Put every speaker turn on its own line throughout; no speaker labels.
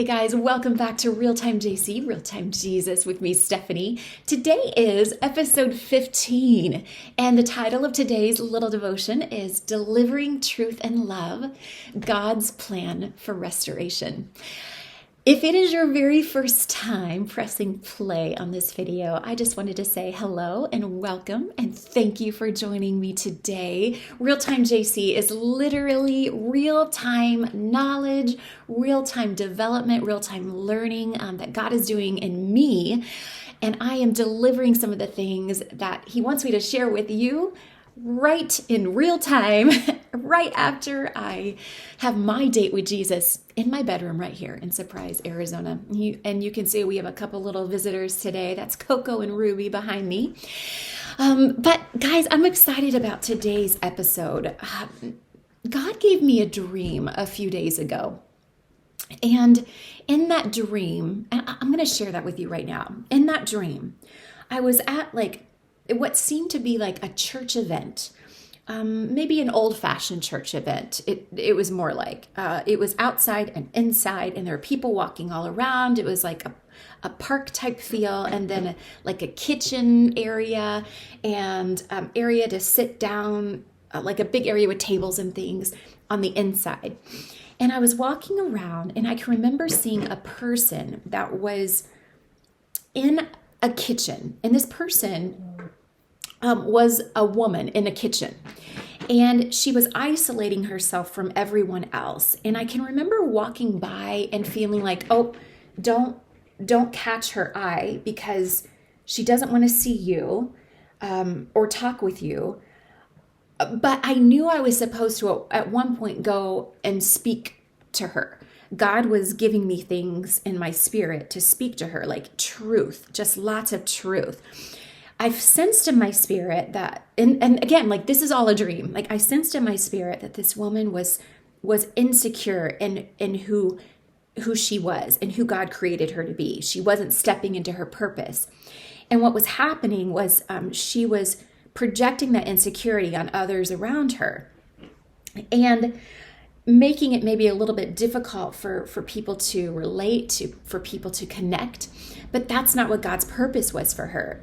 guys, welcome back to Real Time JC, Real Time Jesus with me, Stephanie. Today is episode 15, and the title of today's little devotion is Delivering Truth and Love, God's Plan for Restoration. If it is your very first time pressing play on this video, I just wanted to say hello and welcome and thank you for joining me today. Real-Time JC is literally real-time knowledge, real-time development, real-time learning that God is doing in me. And I am delivering some of the things that He wants me to share with you right in real time, right after I have my date with Jesus in my bedroom right here in Surprise, Arizona. And you can see we have a couple little visitors today. That's Coco and Ruby behind me. But guys, I'm excited about today's episode. God gave me a dream a few days ago. And in that dream, and I'm going to share that with you right now. In that dream, I was at what seemed to be like a church event, maybe an old-fashioned church event. It was more like, it was outside and inside, and there were people walking all around. It was like a park type feel, and then like a kitchen area and area to sit down, like a big area with tables and things on the inside. And I was walking around, and I can remember seeing a person that was in a kitchen, and this person was a woman in a kitchen, and she was isolating herself from everyone else. And I can remember walking by and feeling like, oh, don't catch her eye, because she doesn't want to see you or talk with you. But I knew I was supposed to at one point go and speak to her. God was giving me things in my spirit to speak to her, like truth, just lots of truth. I've sensed in my spirit that, and again, like this is all a dream. Like I sensed in my spirit that this woman was insecure in who she was and who God created her to be. She wasn't stepping into her purpose. And what was happening was she was projecting that insecurity on others around her and making it maybe a little bit difficult for people to relate to, for people to connect. But that's not what God's purpose was for her.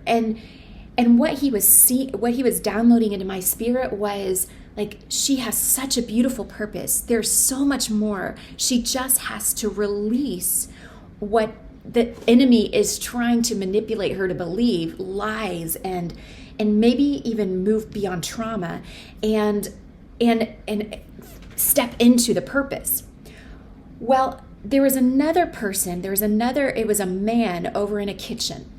And what he was downloading into my spirit was like, she has such a beautiful purpose. There's so much more. She just has to release what the enemy is trying to manipulate her to believe, lies, and maybe even move beyond trauma and step into the purpose. Well, there was another person, it was a man over in a kitchen.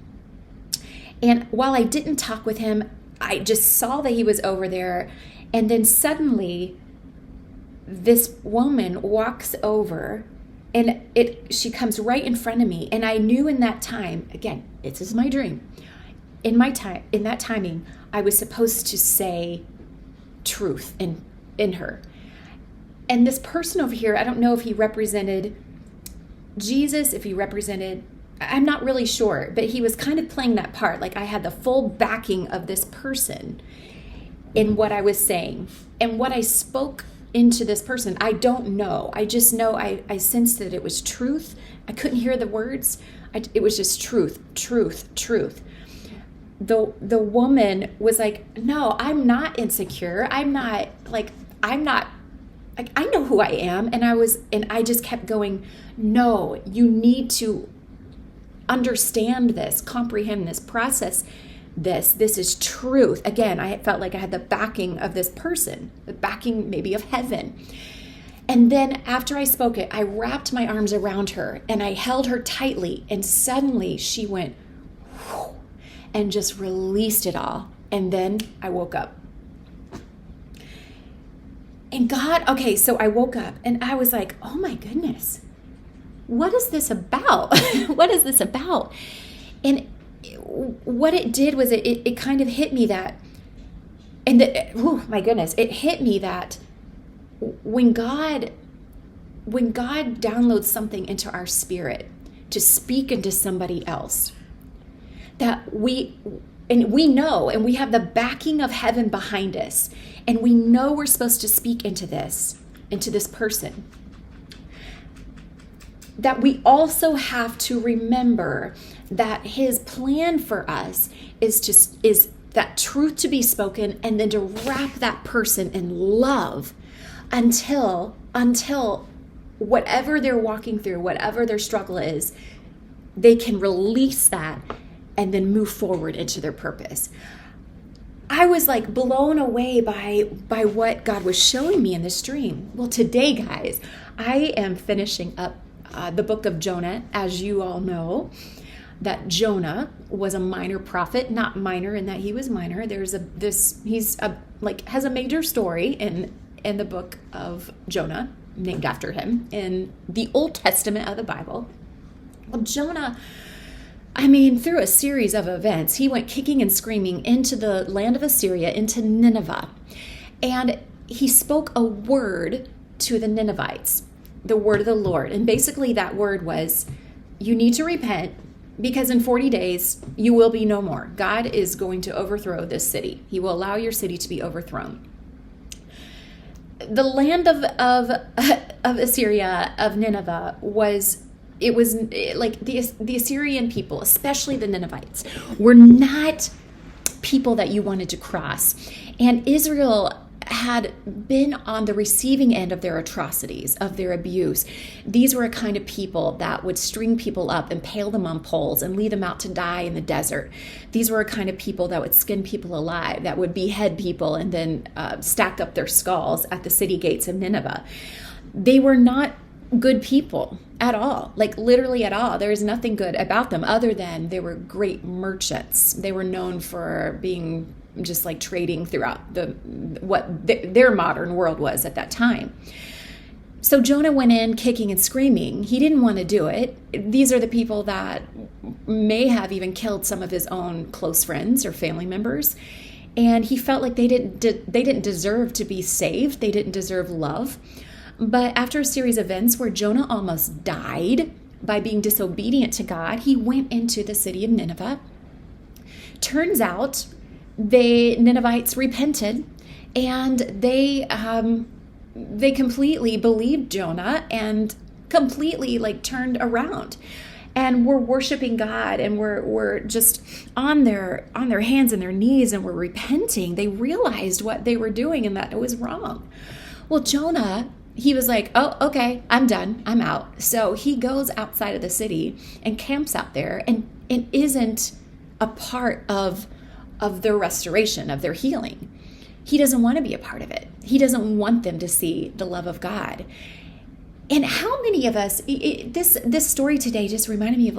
And while I didn't talk with him, I just saw that he was over there. And then suddenly this woman walks over and she comes right in front of me. And I knew in that time, again, this is my dream. In that timing, I was supposed to say truth in her. And this person over here, I don't know if he represented Jesus, if he represented, I'm not really sure, but he was kind of playing that part. Like I had the full backing of this person in what I was saying. And what I spoke into this person, I don't know. I just know I sensed that it was truth. I couldn't hear the words. It was just truth, truth, truth. The woman was like, no, I'm not insecure. I know who I am. And I just kept going, no, you need to understand this, comprehend this, process this. This is truth. Again, I felt like I had the backing of this person, the backing maybe of heaven. And then after I spoke it, I wrapped my arms around her and I held her tightly. And suddenly she went whew, and just released it all. And then I woke up. And so I woke up and I was like, oh my goodness, what is this about? What is this about? And what it did was it kind of hit me that, oh my goodness, it hit me that when God downloads something into our spirit to speak into somebody else, that we know, and we have the backing of heaven behind us, and we know we're supposed to speak into this person. that we also have to remember that his plan for us is that truth to be spoken, and then to wrap that person in love until whatever they're walking through, whatever their struggle is, they can release that and then move forward into their purpose. I was like blown away by what God was showing me in this dream. Well, today, guys, I am finishing up the book of Jonah. As you all know, that Jonah was a minor prophet, not minor in that he was minor. Has a major story in the book of Jonah, named after him in the Old Testament of the Bible. Well, Jonah, through a series of events, he went kicking and screaming into the land of Assyria, into Nineveh. And he spoke a word to the Ninevites, the word of the Lord. And basically that word was, you need to repent, because in 40 days, you will be no more. God is going to overthrow this city. He will allow your city to be overthrown. The land of Assyria, of Nineveh, was like the Assyrian people, especially the Ninevites, were not people that you wanted to cross. And Israel had been on the receiving end of their atrocities, of their abuse. These were a kind of people that would string people up, impale them on poles, and lead them out to die in the desert. These were a kind of people that would skin people alive, that would behead people and then stack up their skulls at the city gates of Nineveh. They were not good people at all, like literally at all. There is nothing good about them other than they were great merchants. They were known for being just like trading throughout their modern world was at that time. So Jonah went in kicking and screaming. He didn't want to do it. These are the people that may have even killed some of his own close friends or family members. And he felt like they didn't deserve to be saved. They didn't deserve love. But after a series of events where Jonah almost died by being disobedient to God, he went into the city of Nineveh. Turns out the Ninevites repented, and they completely believed Jonah and completely turned around and were worshiping God, and were just on their hands and their knees, and were repenting. They realized what they were doing and that it was wrong. Well, Jonah, he was like, oh, okay, I'm done. I'm out. So he goes outside of the city and camps out there and isn't a part of their restoration, of their healing. He doesn't want to be a part of it. He doesn't want them to see the love of God. And how many of us, this story today just reminded me of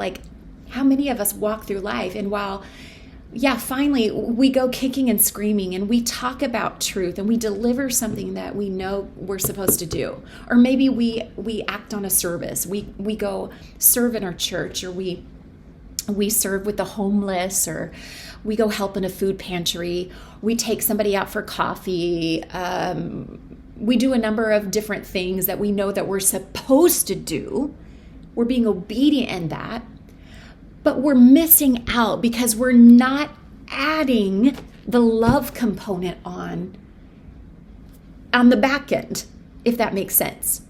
how many of us walk through life, and while finally we go kicking and screaming and we talk about truth and we deliver something that we know we're supposed to do. Or maybe we act on a service. We go serve in our church, or we serve with the homeless, or we go help in a food pantry. We take somebody out for coffee. We do a number of different things that we know that we're supposed to do. We're being obedient in that. But we're missing out because we're not adding the love component on the back end, if that makes sense.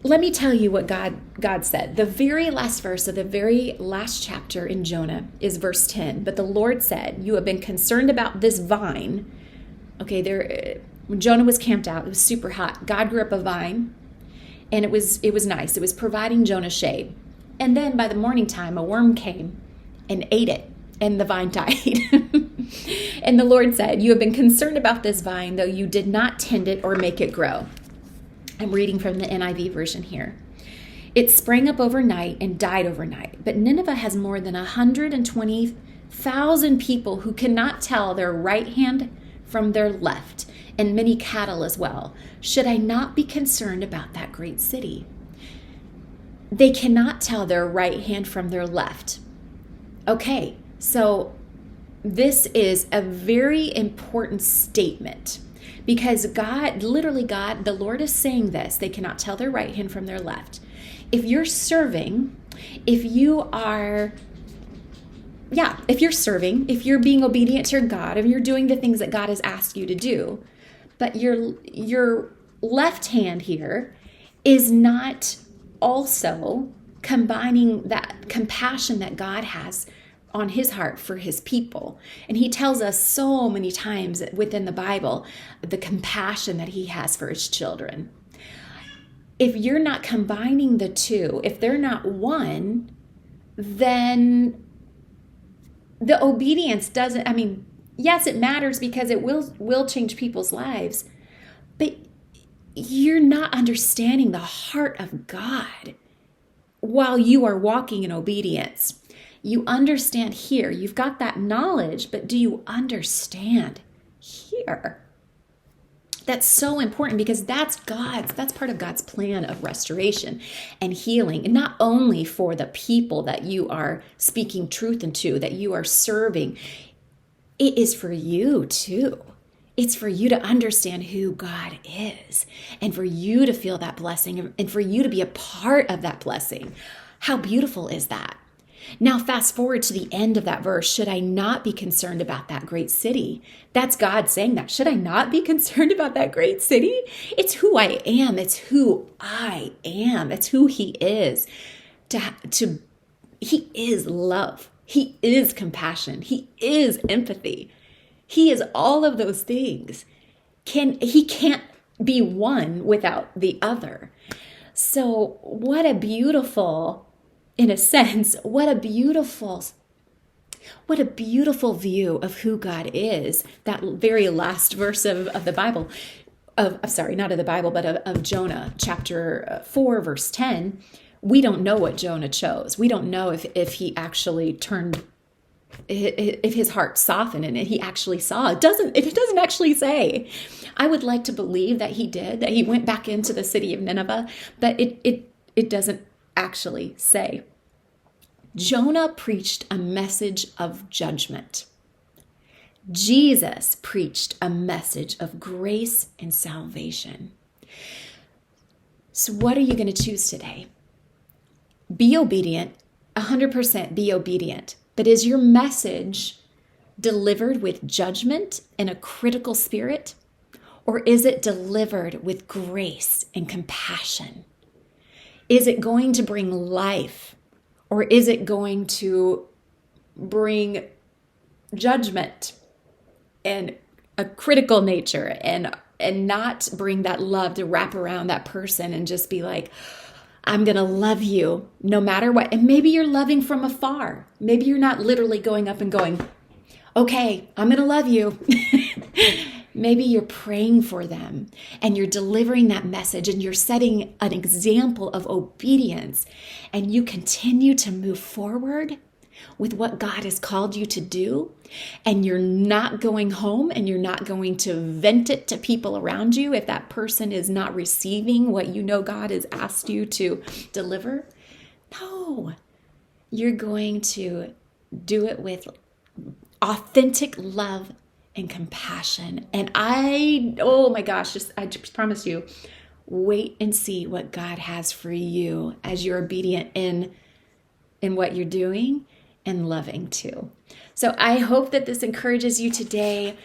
Let me tell you what God said. The very last verse of the very last chapter in Jonah is verse 10. But the Lord said, you have been concerned about this vine. Okay, when Jonah was camped out, it was super hot. God grew up a vine, and it was nice. It was providing Jonah shade. And then by the morning time, a worm came and ate it, and the vine died. And the Lord said, you have been concerned about this vine, though you did not tend it or make it grow. I'm reading from the NIV version here. It sprang up overnight and died overnight. But Nineveh has more than 120,000 people who cannot tell their right hand from their left, and many cattle as well. Should I not be concerned about that great city? They cannot tell their right hand from their left. Okay, so this is a very important statement. Because God, the Lord is saying this. They cannot tell their right hand from their left. If you're serving, if you're being obedient to God, if you're doing the things that God has asked you to do, but your left hand here is not also combining that compassion that God has on his heart for his people. And he tells us so many times within the Bible the compassion that he has for his children. If you're not combining the two, if they're not one, then the obedience doesn't, yes, it matters because it will change people's lives, but you're not understanding the heart of God while you are walking in obedience. You understand here, you've got that knowledge, but do you understand here? That's so important because that's part of God's plan of restoration and healing. And not only for the people that you are speaking truth into, that you are serving, it is for you too. It's for you to understand who God is and for you to feel that blessing and for you to be a part of that blessing. How beautiful is that? Now, fast forward to the end of that verse. Should I not be concerned about that great city? That's God saying that. Should I not be concerned about that great city? It's who I am. It's who I am. It's who he is. He is love. He is compassion. He is empathy. He is all of those things. He can't be one without the other. So what a beautiful, in a sense, what a beautiful view of who God is. That very last verse of the Bible, not of the Bible, but of Jonah, chapter 4, verse 10. We don't know what Jonah chose. We don't know if he actually turned, if his heart softened and he actually saw. It doesn't actually say. I would like to believe that he did, that he went back into the city of Nineveh, but it doesn't actually say. Jonah preached a message of judgment. Jesus preached a message of grace and salvation. So what are you going to choose today? Be obedient, 100% be obedient. But is your message delivered with judgment and a critical spirit? Or is it delivered with grace and compassion? Is it going to bring life? Or is it going to bring judgment and a critical nature and not bring that love to wrap around that person and just be like, I'm going to love you no matter what. And maybe you're loving from afar. Maybe you're not literally going up and going, okay, I'm going to love you. Maybe you're praying for them and you're delivering that message and you're setting an example of obedience and you continue to move forward with what God has called you to do, and you're not going home and you're not going to vent it to people around you if that person is not receiving what you know God has asked you to deliver. No, you're going to do it with authentic love and compassion. And oh my gosh, I just promise you, wait and see what God has for you as you're obedient in what you're doing and loving too. So I hope that this encourages you today.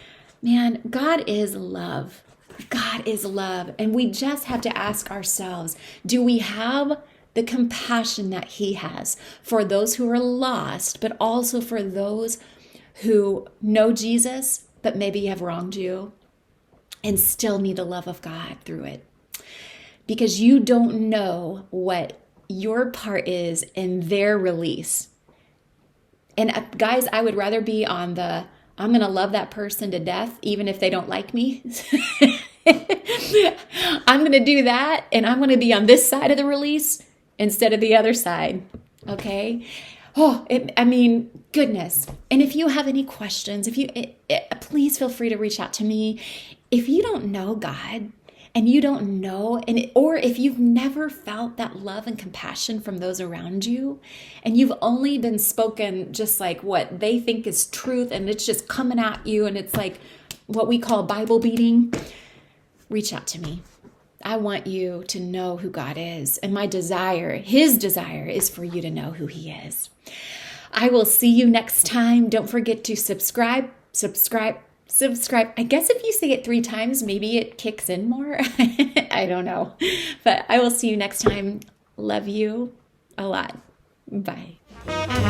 Man, God is love. God is love. And we just have to ask ourselves, do we have the compassion that he has for those who are lost, but also for those who know Jesus, but maybe have wronged you and still need the love of God through it? Because you don't know what your part is in their release. And guys, I would rather be on I'm going to love that person to death, even if they don't like me. I'm going to do that. And I'm going to be on this side of the release instead of the other side. Okay. Goodness. And if you have any questions, please feel free to reach out to me. If you don't know God and you don't know, or if you've never felt that love and compassion from those around you, and you've only been spoken just like what they think is truth, and it's just coming at you, and it's like what we call Bible beating, reach out to me. I want you to know who God is. And his desire is for you to know who he is. I will see you next time. Don't forget to subscribe. I guess if you say it 3 times, maybe it kicks in more. I don't know. But I will see you next time. Love you a lot. Bye.